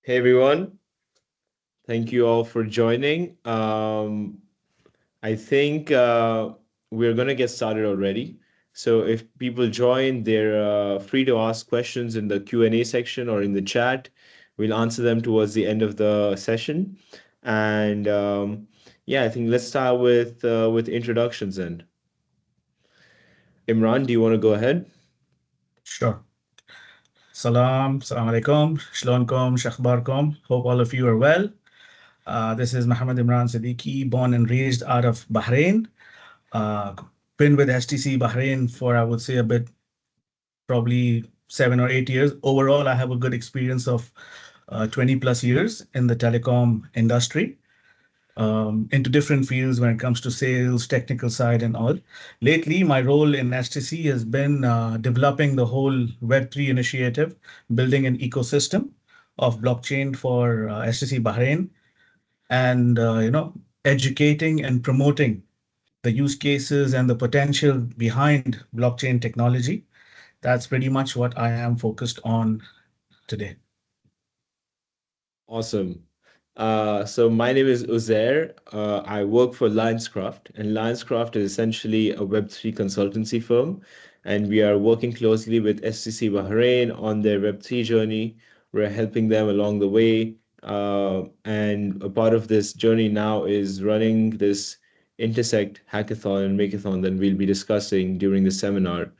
Hey everyone, thank you all for joining. I think we're going to get started already. So if people join, they're free to ask questions in the Q&A section or in the chat. We'll answer them towards the end of the session. And yeah, I think let's start with introductions then. Imran, do you want to go ahead? Sure. Salam alaikum, shalomkum, shakhbarkum. Hope all of you are well. This is Mohammed Imran Siddiqui, born and raised out of Bahrain. Uh, been with STC Bahrain for, I would say, a bit, probably 7 or 8 years. Overall, I have a good experience of 20 plus years in the telecom industry. Into different fields when it comes to sales, technical side, and all. Lately, my role in STC has been developing the whole Web3 initiative, building an ecosystem of blockchain for STC Bahrain, and educating and promoting the use cases and the potential behind blockchain technology. That's pretty much what I am focused on today. Awesome. So my name is Uzair. I work for Lionscraft, and Lionscraft is essentially a Web3 consultancy firm, and we are working closely with SCC Bahrain on their Web3 journey. We're helping them along the way, and a part of this journey now is running this Intersect hackathon and makeathon that we'll be discussing during the seminar.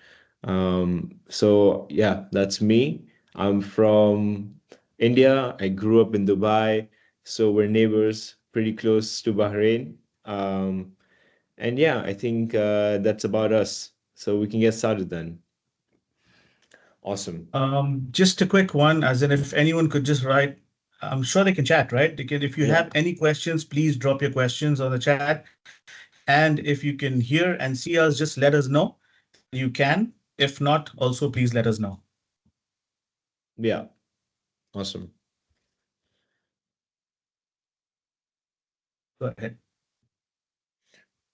So yeah, that's me. I'm from India. I grew up in Dubai, so we're neighbors, pretty close to Bahrain. And yeah, I think that's about us. So we can get started then. Awesome. Just a quick one, as in if anyone could just write, I'm sure they can chat, right? They can, if you Yeah. have any questions, please drop your questions on the chat. And if you can hear and see us, just let us know that you can. If not, also please let us know. Yeah. Awesome. Go ahead.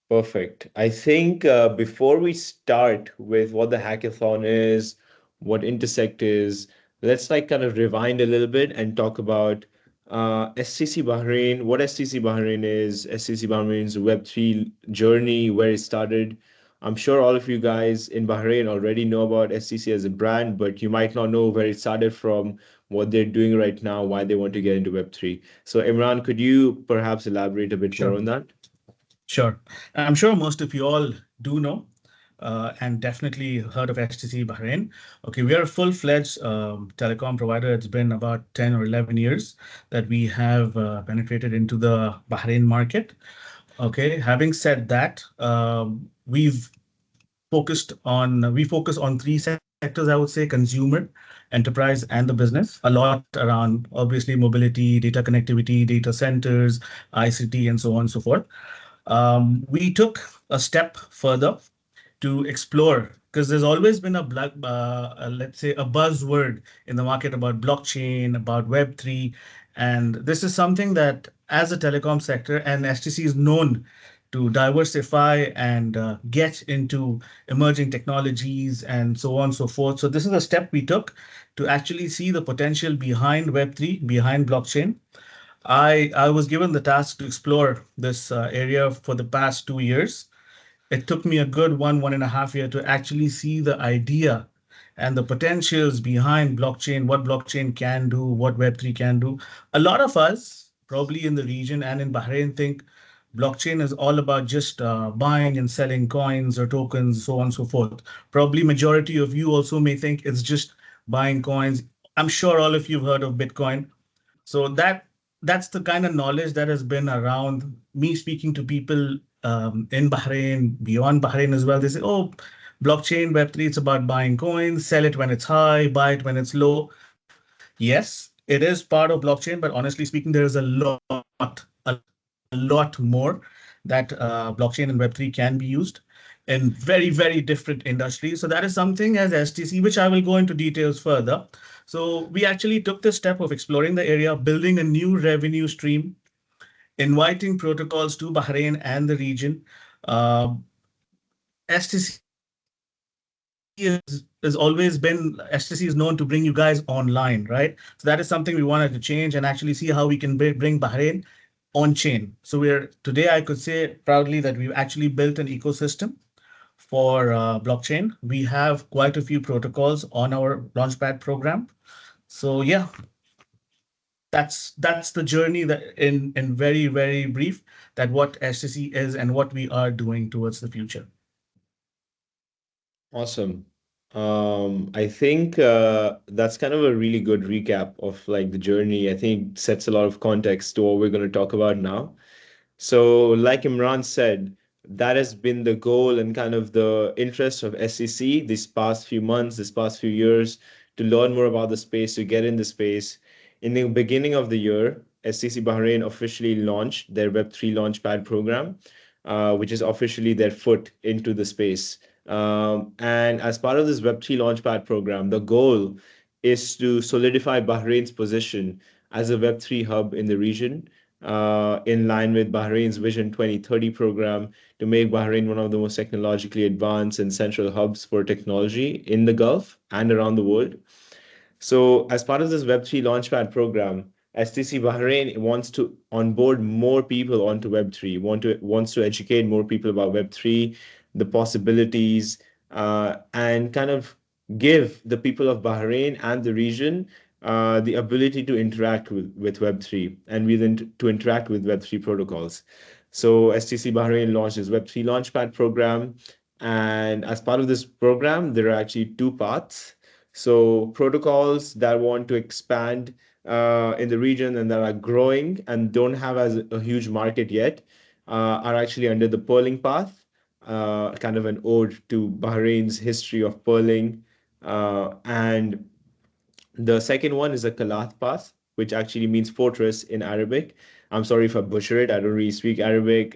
Perfect. I think before we start with what the hackathon is, what Intersect is, let's like kind of rewind a little bit and talk about SCC Bahrain, what SCC Bahrain is, SCC Bahrain's Web3 journey, where it started. I'm sure all of you guys in Bahrain already know about SCC as a brand, but you might not know where it started from, what they're doing right now, why they want to get into Web3. So, Imran, could you perhaps elaborate a bit more Sure. on that? Sure. I'm sure most of you all do know and definitely heard of STC Bahrain. Okay, we are a full-fledged telecom provider. It's been about 10 or 11 years that we have penetrated into the Bahrain market. Okay, having said that, we focus on three sectors, I would say: consumer, enterprise, and the business. A lot around obviously mobility, data connectivity, data centers, ICT, and so on and so forth. We took a step further to explore, because there's always been let's say, a buzzword in the market about blockchain, about Web3. And this is something that, as a telecom sector, and STC is known to diversify and get into emerging technologies and so on and so forth. So this is a step we took to actually see the potential behind Web3, behind blockchain. I was given the task to explore this area for the past 2 years. It took me a good 1.5 year to actually see the idea and the potentials behind blockchain, what blockchain can do, what Web3 can do. A lot of us, probably in the region and in Bahrain, think blockchain is all about just buying and selling coins or tokens, so on and so forth. Probably majority of you also may think it's just buying coins. I'm sure all of you have heard of Bitcoin. So that's the kind of knowledge that has been around me speaking to people in Bahrain, beyond Bahrain as well. They say, "Oh, blockchain Web3, it's about buying coins, sell it when it's high, buy it when it's low." Yes, it is part of blockchain, but honestly speaking, there is a lot more that blockchain and Web3 can be used in very, very different industries. So that is something as STC, which I will go into details further. So we actually took the step of exploring the area, building a new revenue stream, inviting protocols to Bahrain and the region. Uh, STC is has always been STC is known to bring you guys online, right? So that is something we wanted to change and actually see how we can bring Bahrain on chain. So we're today I could say proudly that we've actually built an ecosystem for blockchain. We have quite a few protocols on our Launchpad program. So yeah, that's the journey that in very brief that what STC is and what we are doing towards the future. Awesome. I think that's kind of a really good recap of like the journey. I think it sets a lot of context to what we're going to talk about now. So, like Imran said, that has been the goal and kind of the interest of SEC this past few months, this past few years, to learn more about the space, to get in the space. In the beginning of the year, SEC Bahrain officially launched their Web3 Launchpad program, which is officially their foot into the space. And as part of this Web3 Launchpad program, the goal is to solidify Bahrain's position as a Web3 hub in the region, in line with Bahrain's Vision 2030 program to make Bahrain one of the most technologically advanced and central hubs for technology in the Gulf and around the world. So, as part of this Web3 Launchpad program, STC Bahrain wants to onboard more people onto Web3, wants to educate more people about Web3, the possibilities, and kind of give the people of Bahrain and the region the ability to interact with Web3 and to interact with Web3 protocols. So, STC Bahrain launched its Web3 Launchpad program. And as part of this program, there are actually two paths. So protocols that want to expand in the region and that are growing and don't have as a huge market yet are actually under the Pearling path, kind of an ode to Bahrain's history of pearling. And the second one is a Kalat path, which actually means fortress in Arabic. I'm sorry if I butcher it. I don't really speak Arabic.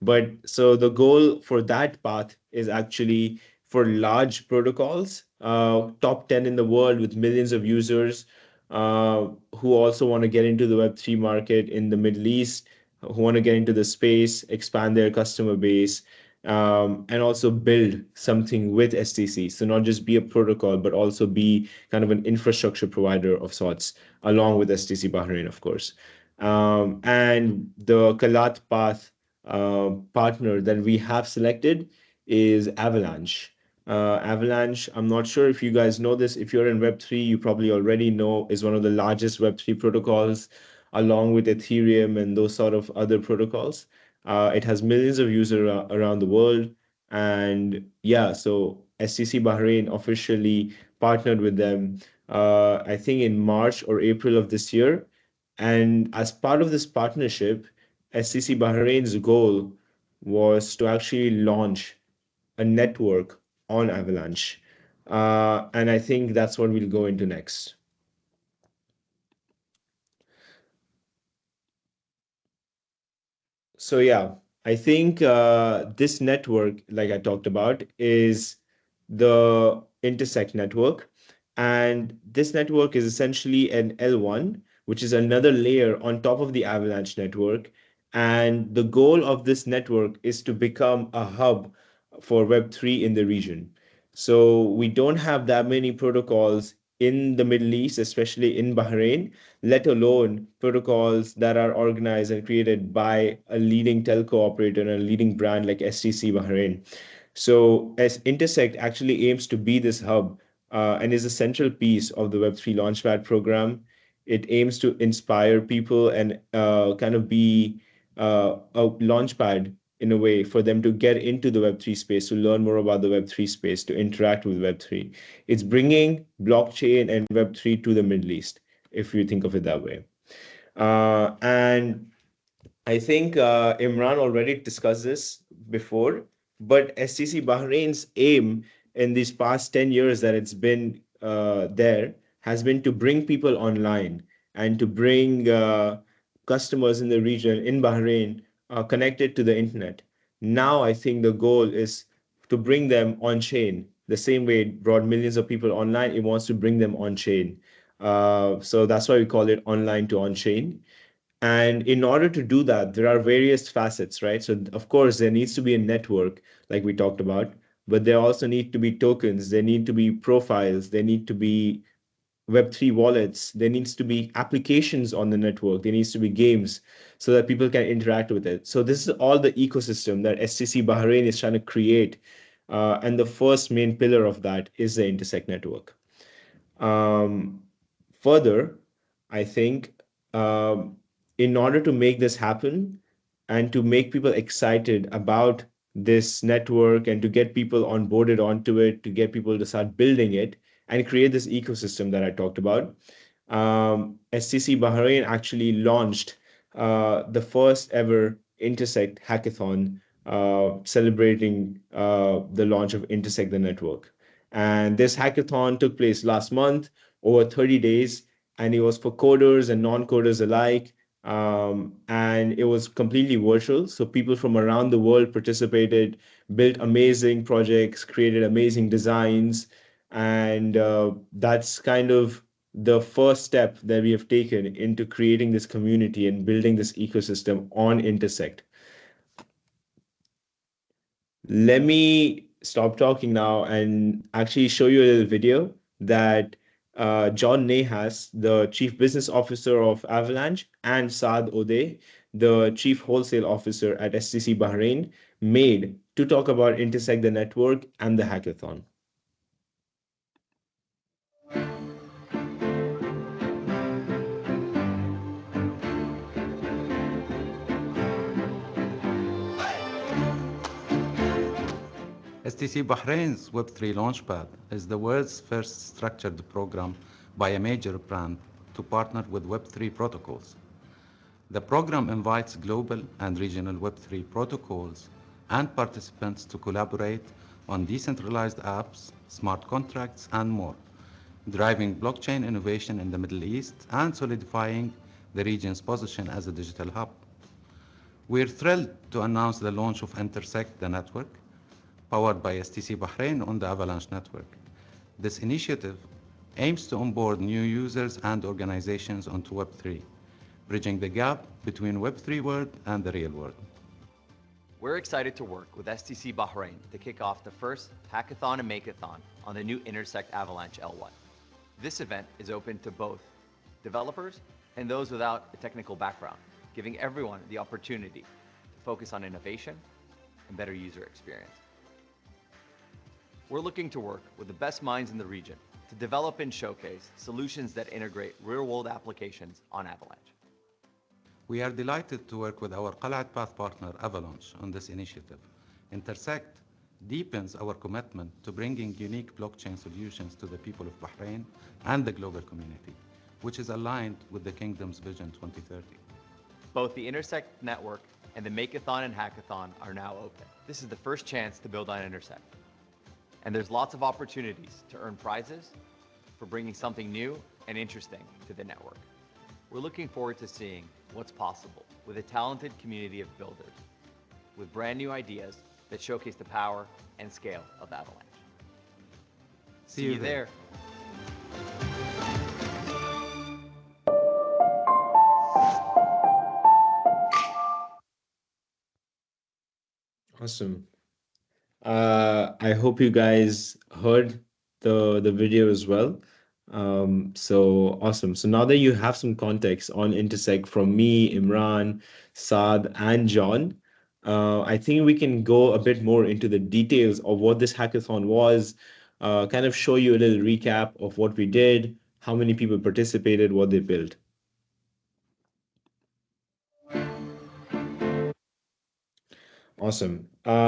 But so the goal for that path is actually for large protocols, top 10 in the world with millions of users, who also want to get into the Web3 market in the Middle East, who want to get into the space, expand their customer base, and also build something with STC. So not just be a protocol, but also be kind of an infrastructure provider of sorts, along with STC Bahrain, of course. And the Kalat Path partner that we have selected is Avalanche. Avalanche, I'm not sure if you guys know this. If you're in Web3, you probably already know is one of the largest Web3 protocols, along with Ethereum and those sort of other protocols. It has millions of users around the world. And yeah, so SCC Bahrain officially partnered with them, I think in March or April of this year. And as part of this partnership, SCC Bahrain's goal was to actually launch a network on Avalanche. And I think that's what we'll go into next. So yeah, I think this network, like I talked about, is the Intersect network. And this network is essentially an L1, which is another layer on top of the Avalanche network. And the goal of this network is to become a hub for Web3 in the region. So we don't have that many protocols in the Middle East, especially in Bahrain, let alone protocols that are organized and created by a leading telco operator and a leading brand like STC Bahrain. So, as Intersect actually aims to be this hub and is a central piece of the Web3 Launchpad program. It aims to inspire people and kind of be a launchpad in a way for them to get into the Web3 space, to learn more about the Web3 space, to interact with Web3. It's bringing blockchain and Web3 to the Middle East, if you think of it that way. And I think Imran already discussed this before, but STC Bahrain's aim in these past 10 years that it's been there has been to bring people online and to bring customers in the region, in Bahrain, connected to the internet. Now, I think the goal is to bring them on chain. The same way it brought millions of people online, it wants to bring them on chain. So that's why we call it online to on chain. And in order to do that, there are various facets, right? So, of course, there needs to be a network, like we talked about. but there also need to be tokens, there need to be profiles, there need to be Web3 wallets, there needs to be applications on the network, there needs to be games so that people can interact with it. So this is all the ecosystem that STC Bahrain is trying to create. And the first main pillar of that is the Intersect network. Um, Further, I think um, in order to make this happen and to make people excited about this network and to get people onboarded onto it, to get people to start building it and create this ecosystem that I talked about, STC Bahrain actually launched the first ever Intersect hackathon celebrating the launch of Intersect the network. And this hackathon took place last month over 30 days, and it was for coders and non-coders alike. And it was completely virtual. So people from around the world participated, built amazing projects, created amazing designs. And that's kind of the first step that we have taken into creating this community and building this ecosystem on Intersect. Let me stop talking now and actually show you a little video that John Nahas, the Chief Business Officer of Avalanche, and Saad Ode, the Chief Wholesale Officer at STC Bahrain, made to talk about Intersect the network and the hackathon. STC Bahrain's Web3 Launchpad is the world's first structured program by a major brand to partner with Web3 protocols. The program invites global and regional Web3 protocols and participants to collaborate on decentralized apps, smart contracts, and more, driving blockchain innovation in the Middle East and solidifying the region's position as a digital hub. We're thrilled to announce the launch of Intersect, the network, powered by STC Bahrain on the Avalanche network. This initiative aims to onboard new users and organizations onto Web3, bridging the gap between Web3 world and the real world. We're excited to work with STC Bahrain to kick off the first hackathon and makeathon on the new Intersect Avalanche L1. This event is open to both developers and those without a technical background, giving everyone the opportunity to focus on innovation and better user experience. We're looking to work with the best minds in the region to develop and showcase solutions that integrate real-world applications on Avalanche. We are delighted to work with our Qal'at Path partner Avalanche on this initiative. Intersect deepens our commitment to bringing unique blockchain solutions to the people of Bahrain and the global community, which is aligned with the Kingdom's Vision 2030. Both the Intersect network and the Makeathon and Hackathon are now open. This is the first chance to build on Intersect. And there's lots of opportunities to earn prizes for bringing something new and interesting to the network. We're looking forward to seeing what's possible with a talented community of builders with brand new ideas that showcase the power and scale of Avalanche. See you there. Awesome. I hope you guys heard the video as well. So awesome. So now that you have some context on Intersect from me, Imran, Saad, and John, I think we can go a bit more into the details of what this hackathon was, kind of show you a little recap of what we did, how many people participated, what they built. Awesome.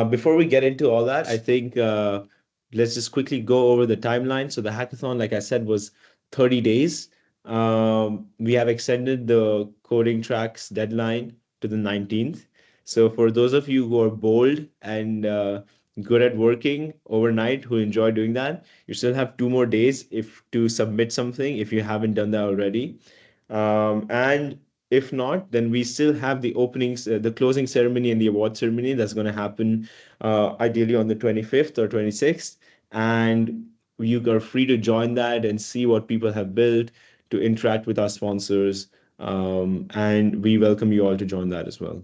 Before we get into all that, I think let's just quickly go over the timeline. So the hackathon, like I said, was 30 days. We have extended the coding tracks deadline to the 19th. So for those of you who are bold and good at working overnight, who enjoy doing that, you still have 2 more days if to submit something if you haven't done that already. And if not, then we still have the openings, the closing ceremony and the award ceremony that's going to happen ideally on the 25th or 26th. And you are free to join that and see what people have built, to interact with our sponsors. And we welcome you all to join that as well.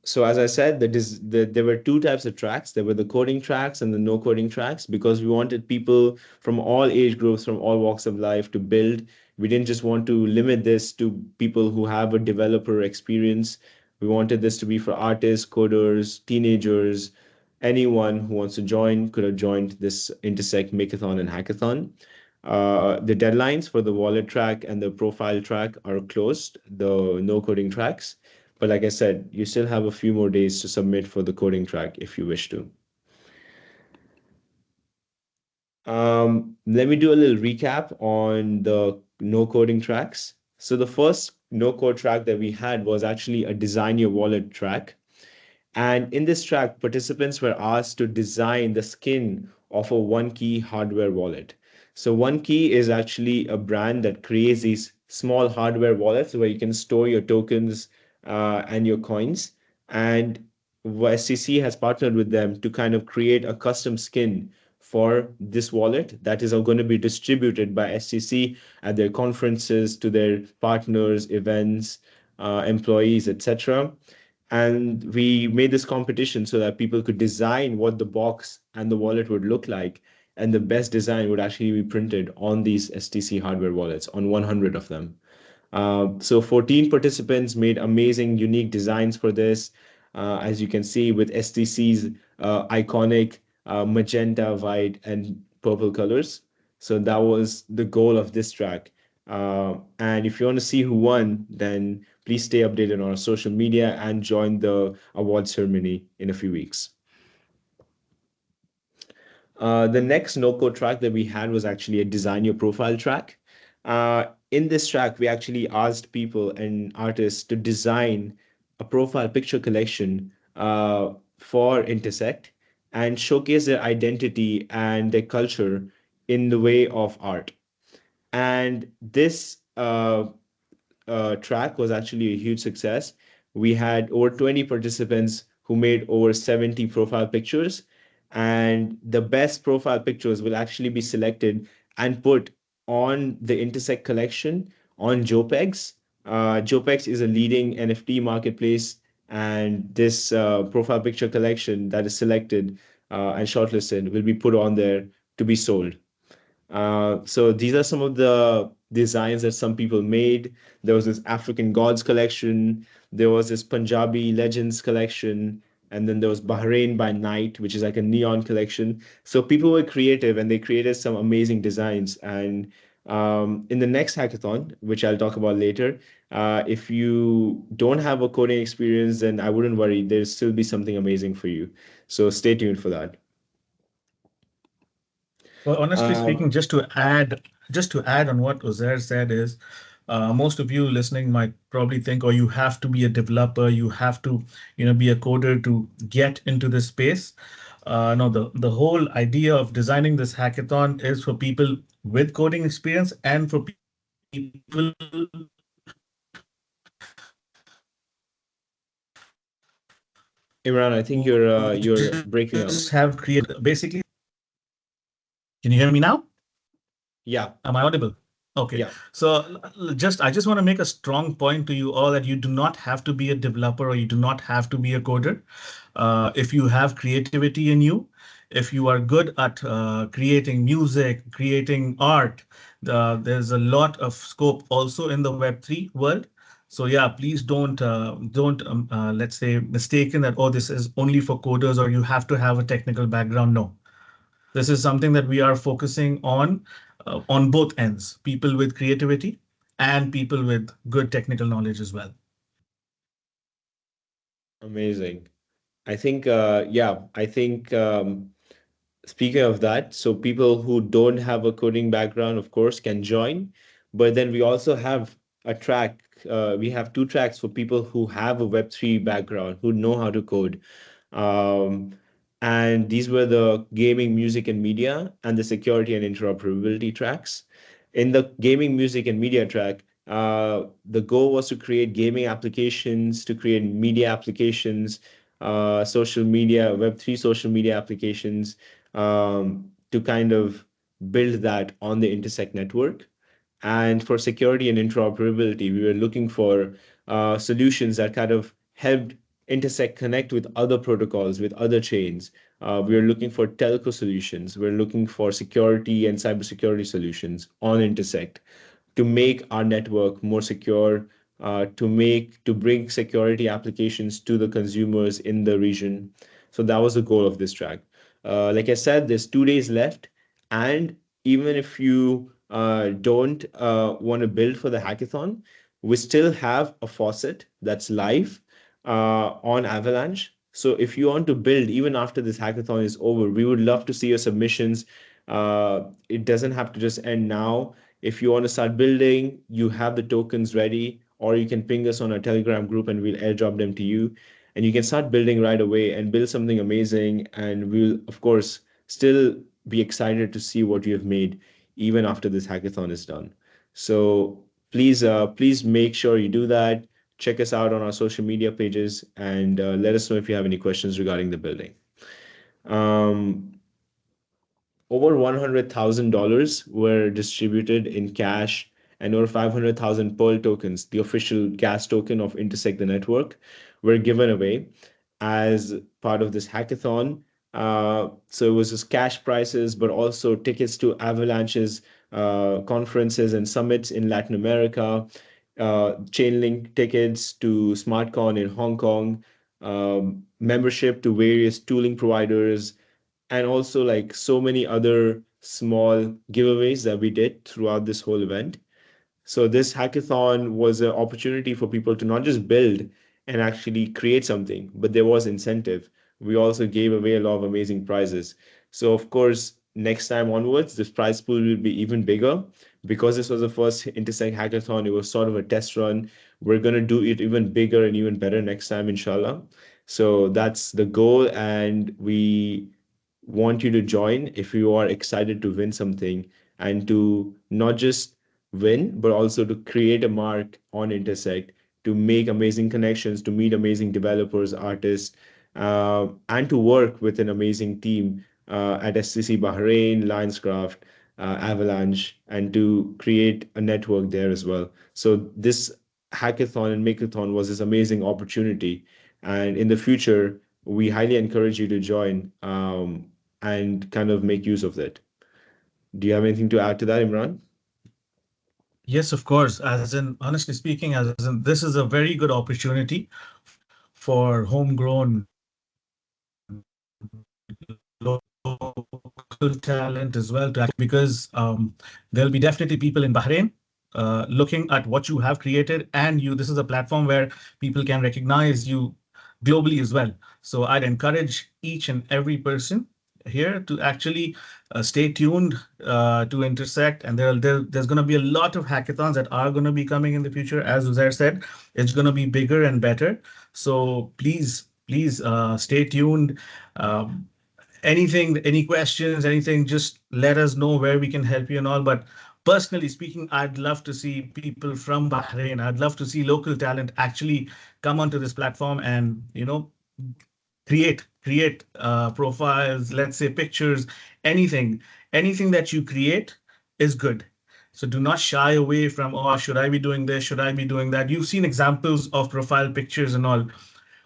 So as I said, there were two types of tracks. There were the coding tracks and the no coding tracks because we wanted people from all age groups, from all walks of life to build. We didn't just want to limit this to people who have a developer experience. We wanted this to be for artists, coders, teenagers, anyone who wants to join could have joined this Intersect Makeathon and Hackathon. The deadlines for the wallet track and the profile track are closed, the no coding tracks. But like I said, you still have a few more days to submit for the coding track if you wish to. Let me do a little recap on the no coding tracks. So the first no code track that we had was actually a design your wallet track. And in this track, participants were asked to design the skin of a one key hardware wallet. So one key is actually a brand that creates these small hardware wallets where you can store your tokens and your coins. And SCC has partnered with them to kind of create a custom skin for this wallet that is going to be distributed by SCC at their conferences to their partners, events, employees, etc. And we made this competition so that people could design what the box and the wallet would look like. And the best design would actually be printed on these STC hardware wallets, on 100 of them. So 14 participants made amazing, unique designs for this. As you can see, with STC's iconic magenta, white, and purple colors. So that was the goal of this track. And if you want to see who won, then please stay updated on our social media and join the award ceremony in a few weeks. The next no-code track that we had was actually a design your profile track. In this track, we actually asked people and artists to design a profile picture collection for Intersect and showcase their identity and their culture in the way of art. And this track was actually a huge success. We had over 20 participants who made over 70 profile pictures, and the best profile pictures will actually be selected and put on the Intersect collection on JPEGs. JPEGs is a leading NFT marketplace, and this profile picture collection that is selected and shortlisted will be put on there to be sold. So these are some of the designs that some people made. There was this African Gods collection, there was this Punjabi Legends collection, and then there was Bahrain by Night, which is like a neon collection. So people were creative and they created some amazing designs. And in the next hackathon, which I'll talk about later, if you don't have a coding experience, then I wouldn't worry. There'll still be something amazing for you. So stay tuned for that. Well, honestly Um, speaking, just to add on what Uzair said is, most of you listening might probably think, oh, you have to be a developer, you have to, be a coder to get into this space. No, the whole idea of designing this hackathon is for people with coding experience and for people Imran, I think who you're just breaking have up. created basically. Can you hear me now? Yeah, Am I audible? Okay. yeah. So I just want to make a strong point to you all that you do not have to be a developer or you do not have to be a coder. If you have creativity in you, if you are good at creating music, creating art, there's a lot of scope also in the Web3 world. So yeah, please don't let's say mistaken that, oh, this is only for coders or you have to have a technical background. No, this is something that we are focusing on both ends, people with creativity and people with good technical knowledge as well. Amazing. I think, I think speaking of that, so people who don't have a coding background, of course, can join. But then we also have a track. We have two tracks for people who have a Web3 background, who know how to code. Um, and these were the gaming, music, and media, and the security and interoperability tracks. In the gaming, music, and media track, the goal was to create gaming applications, to create media applications, social media, Web3 social media applications, to kind of build that on the Intersect network. And for security and interoperability, we were looking for solutions that kind of helped Intersect connect with other protocols, with other chains. We are looking for telco solutions. We're looking for security and cybersecurity solutions on Intersect to make our network more secure, to bring security applications to the consumers in the region. So that was the goal of this track. Like I said, there's 2 days left, and even if you don't want to build for the hackathon, we still have a faucet that's live on Avalanche. So if you want to build even after this hackathon is over, we would love to see your submissions. It doesn't have to just end now. If you want to start building, you have the tokens ready, or you can ping us on our Telegram group and we'll airdrop them to you. And you can start building right away and build something amazing. And we'll, of course, still be excited to see what you have made even after this hackathon is done. So please make sure you do that. Check us out on our social media pages and let us know if you have any questions regarding the building. Um, Over $100,000 were distributed in cash, and over 500,000 Pearl tokens, the official gas token of Intersect the network, were given away as part of this hackathon. So it was just cash prizes, but also tickets to Avalanche's conferences and summits in Latin America, Chainlink tickets to SmartCon in Hong Kong, membership to various tooling providers, and also like so many other small giveaways that we did throughout this whole event. So this hackathon was an opportunity for people to not just build and actually create something, but there was incentive. We also gave away a lot of amazing prizes. So of course, next time onwards, this prize pool will be even bigger. Because this was the first Intersect hackathon, it was sort of a test run. We're gonna do it even bigger and even better next time, inshallah. So that's the goal, and we want you to join if you are excited to win something and to not just win, but also to create a mark on Intersect, to make amazing connections, to meet amazing developers, artists, and to work with an amazing team at SCC Bahrain, Lionscraft, Avalanche, and to create a network there as well. So this hackathon and makeathon was this amazing opportunity. And in the future, we highly encourage you to join and kind of make use of that. Do you have anything to add to that, Imran? Yes, of course. As in, honestly speaking, as in, this is a very good opportunity for homegrown local talent as well to actually because there'll be definitely people in Bahrain looking at what you have created, and you this is a platform where people can recognize you globally as well. So I'd encourage each and every person here to actually stay tuned to Intersect, and there's going to be a lot of hackathons that are going to be coming in the future. As Uzair said, it's going to be bigger and better. So please stay tuned. Um, Anything, any questions, anything, just let us know where we can help you and all. But personally speaking, I'd love to see people from Bahrain. I'd love to see local talent actually come onto this platform and, create profiles, let's say pictures, anything, anything that you create is good. So do not shy away from, oh, should I be doing this? Should I be doing that? You've seen examples of profile pictures and all.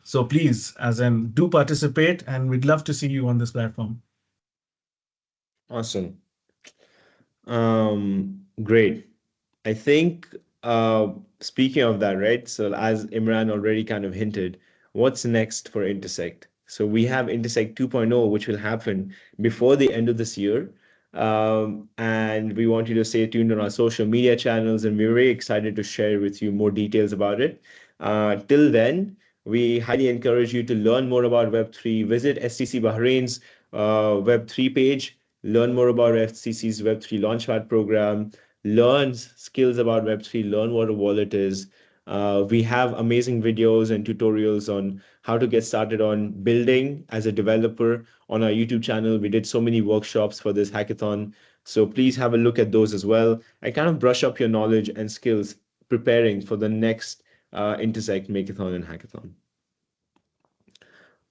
So please, as in, do participate, and we'd love to see you on this platform. Awesome. Great. I think speaking of that, right? So as Imran already kind of hinted, what's next for Intersect? So we have Intersect 2.0, which will happen before the end of this year. And we want you to stay tuned on our social media channels, and we're very excited to share with you more details about it. Till then, we highly encourage you to learn more about Web3. Visit STC Bahrain's Web3 page, learn more about FCC's Web3 Launchpad program, learn skills about Web3, learn what a wallet is. We have amazing videos and tutorials on how to get started on building as a developer on our YouTube channel. We did so many workshops for this hackathon. So please have a look at those as well and kind of brush up your knowledge and skills preparing for the next Intersect Makeathon and Hackathon.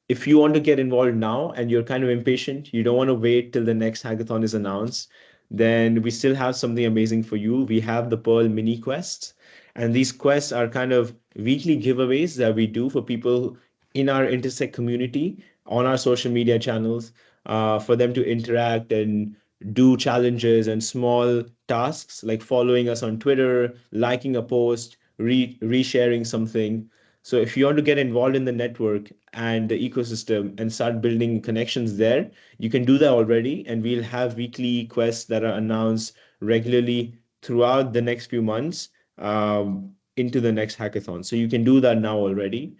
If you want to get involved now and you're kind of impatient, you don't want to wait till the next hackathon is announced, then we still have something amazing for you. We have the Pearl mini quests, and these quests are kind of weekly giveaways that we do for people in our Intersect community on our social media channels, for them to interact and do challenges and small tasks like following us on Twitter, liking a post, resharing something. So if you want to get involved in the network and the ecosystem and start building connections there, you can do that already. And we'll have weekly quests that are announced regularly throughout the next few months, into the next hackathon. So you can do that now already.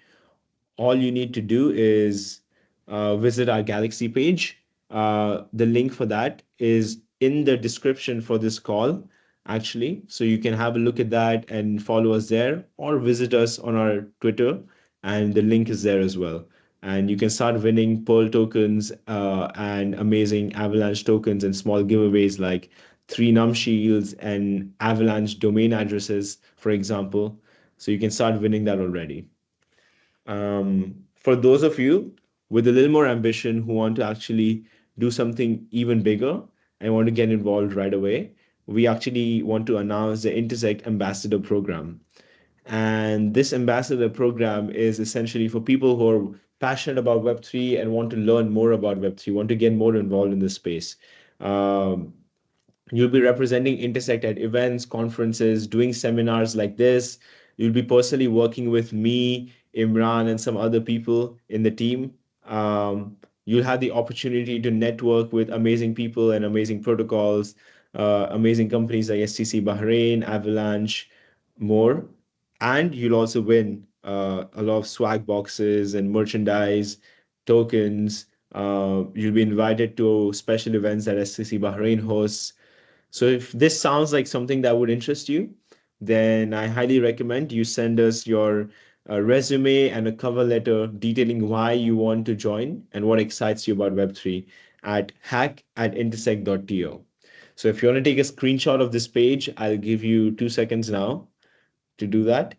All you need to do is visit our Galaxy page. The link for that is in the description for this call, actually. So you can have a look at that and follow us there, or visit us on our Twitter, and the link is there as well. And you can start winning Pearl tokens, and amazing Avalanche tokens and small giveaways like 3 num shields and Avalanche domain addresses, for example. So you can start winning that already. For those of you with a little more ambition who want to actually do something even bigger and want to get involved right away, we actually want to announce the Intersect Ambassador Program. And this ambassador program is essentially for people who are passionate about Web3 and want to learn more about Web3, want to get more involved in this space. Um, You'll be representing Intersect at events, conferences, doing seminars like this. You'll be personally working with me, Imran, and some other people in the team. You'll have the opportunity to network with amazing people and amazing protocols, amazing companies like STC Bahrain, Avalanche, more. And you'll also win a lot of swag boxes and merchandise, tokens. You'll be invited to special events that STC Bahrain hosts. So if this sounds like something that would interest you, then I highly recommend you send us your resume and a cover letter detailing why you want to join and what excites you about Web3 at hack@intersect.to. So if you want to take a screenshot of this page, I'll give you 2 seconds now to do that.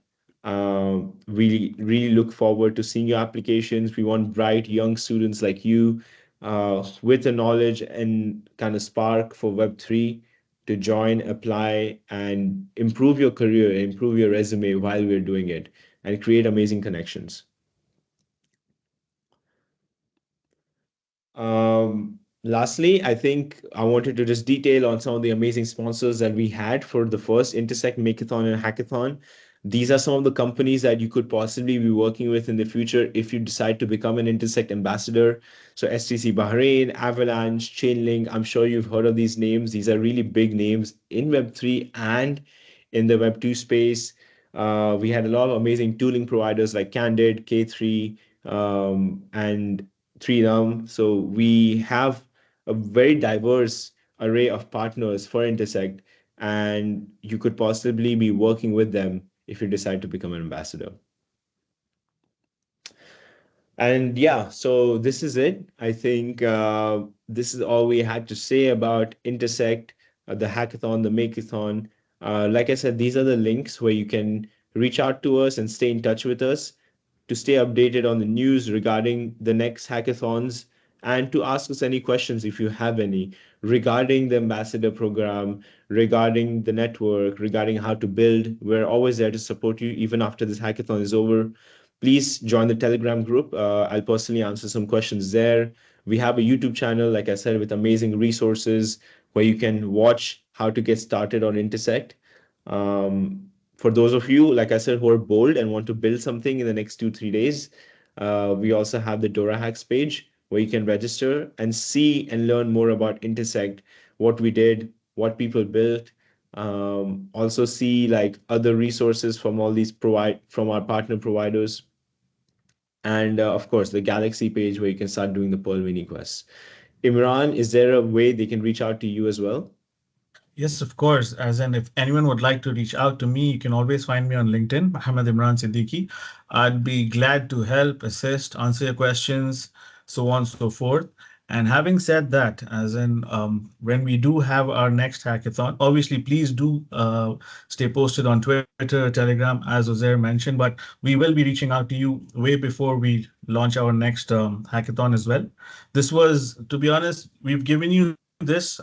We really look forward to seeing your applications. We want bright young students like you, with the knowledge and kind of spark for Web3 to join, apply, and improve your career, improve your resume while we're doing it, and create amazing connections. Lastly, I think I wanted to just detail on some of the amazing sponsors that we had for the first Intersect Makeathon and Hackathon. These are some of the companies that you could possibly be working with in the future if you decide to become an Intersect ambassador. So STC Bahrain, Avalanche, Chainlink, I'm sure you've heard of these names. These are really big names in Web3 and in the Web2 space. We had a lot of amazing tooling providers like Candid, K3, and 3num. So we have a very diverse array of partners for Intersect, and you could possibly be working with them if you decide to become an ambassador. And yeah, so this is it. I think this is all we had to say about Intersect, the hackathon, the makeathon. Like I said, these are the links where you can reach out to us and stay in touch with us to stay updated on the news regarding the next hackathons, and to ask us any questions if you have any regarding the ambassador program, regarding the network, regarding how to build. We're always there to support you even after this hackathon is over. Please join the Telegram group. I'll personally answer some questions there. We have a YouTube channel, like I said, with amazing resources where you can watch how to get started on Intersect. For those of you, like I said, who are bold and want to build something in the next 2, 3 days, we also have the Dora Hacks page where you can register and see and learn more about Intersect, what we did, what people built. Also see like other resources from all these from our partner providers, and of course the Galaxy page where you can start doing the Pearl mini quests. Imran, is there a way they can reach out to you as well? Yes, of course. As in, if anyone would like to reach out to me, you can always find me on LinkedIn, Muhammad Imran Siddiqui. I'd be glad to help, assist, answer your questions, so on and so forth. And having said that, as in, when we do have our next hackathon, obviously, please do stay posted on Twitter, Telegram, as Uzair mentioned, but we will be reaching out to you way before we launch our next hackathon as well. This was, to be honest, we've given you this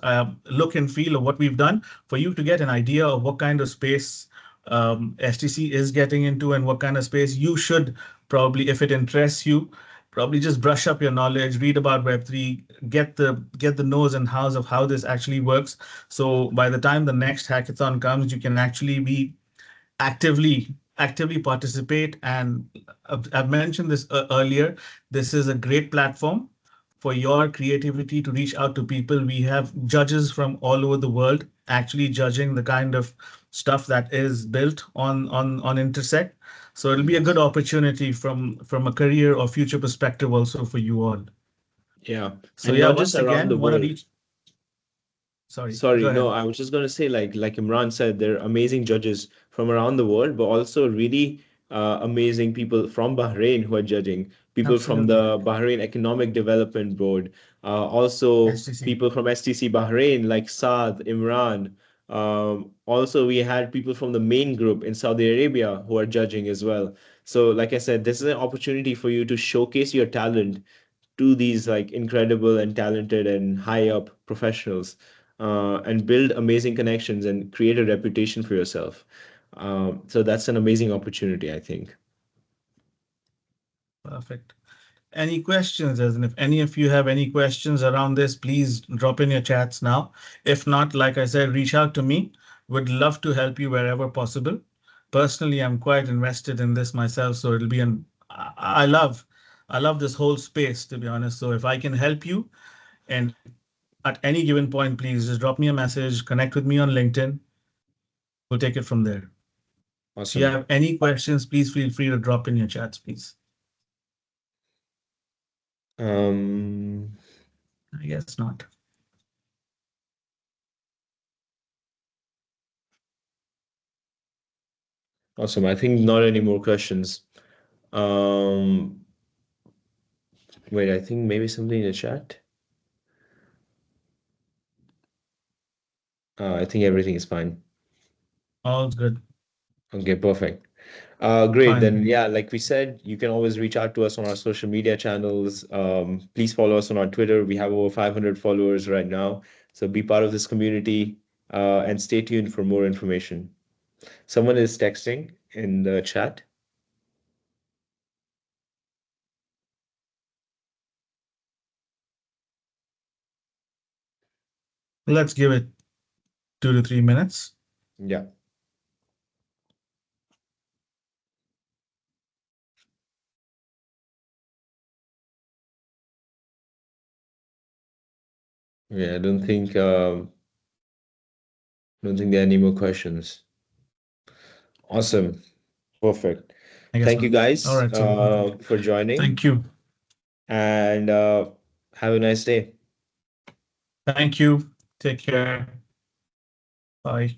look and feel of what we've done for you to get an idea of what kind of space STC is getting into and what kind of space you should Probably if it interests you, probably just brush up your knowledge, read about Web3, get the nose and hows of how this actually works. So by the time the next hackathon comes, you can actually be actively participate. And I've mentioned this earlier. This is a great platform for your creativity to reach out to people. We have judges from all over the world actually judging the kind of stuff that is built on Intersect. So it'll be a good Yes. opportunity from a career or future perspective also for you all. Yeah. So And yeah, not just once around the again, want to world. reach. Sorry, Sorry, go no, ahead. I was just gonna say, like Imran said, they're amazing judges from around the world, but also really amazing people from Bahrain who are judging. People from Absolutely. the Bahrain Economic Development Board, also STC. people from STC Bahrain, like Saad, Imran. Also, we had people from the main group in Saudi Arabia who are judging as well. So, like I said, this is an opportunity for you to showcase your talent to these like incredible and talented and high up professionals, and build amazing connections and create a reputation for yourself. So that's an amazing opportunity, I think. Perfect. Any questions? As in, if any of you have any questions around this, please drop in your chats now. If not, like I said, reach out to me. Would love to help you wherever possible. Personally, I'm quite invested in this myself, so it'll be an I love this whole space, to be honest. So if I can help you, and at any given point, please just drop me a message, connect with me on LinkedIn. We'll take it from there. If you Awesome. have any questions, please feel free to drop in your chats, please. Um, I guess not. awesome. I think not any more questions. Um, wait, I think maybe something in the chat. I think everything is fine. All good. Okay, perfect. Great. Fine. Then, yeah, like we said, you can always reach out to us on our social media channels. Please follow us on our Twitter. We have over 500 followers right now. So be part of this community, and stay tuned for more information. Someone is texting in the chat. Let's give it 2 to 3 minutes. Yeah. Yeah, I don't think there are any more questions. Awesome. Perfect. I guess Thank not. you All guys right. So for joining, thank you. and have a nice day. Thank you. Take care. Bye.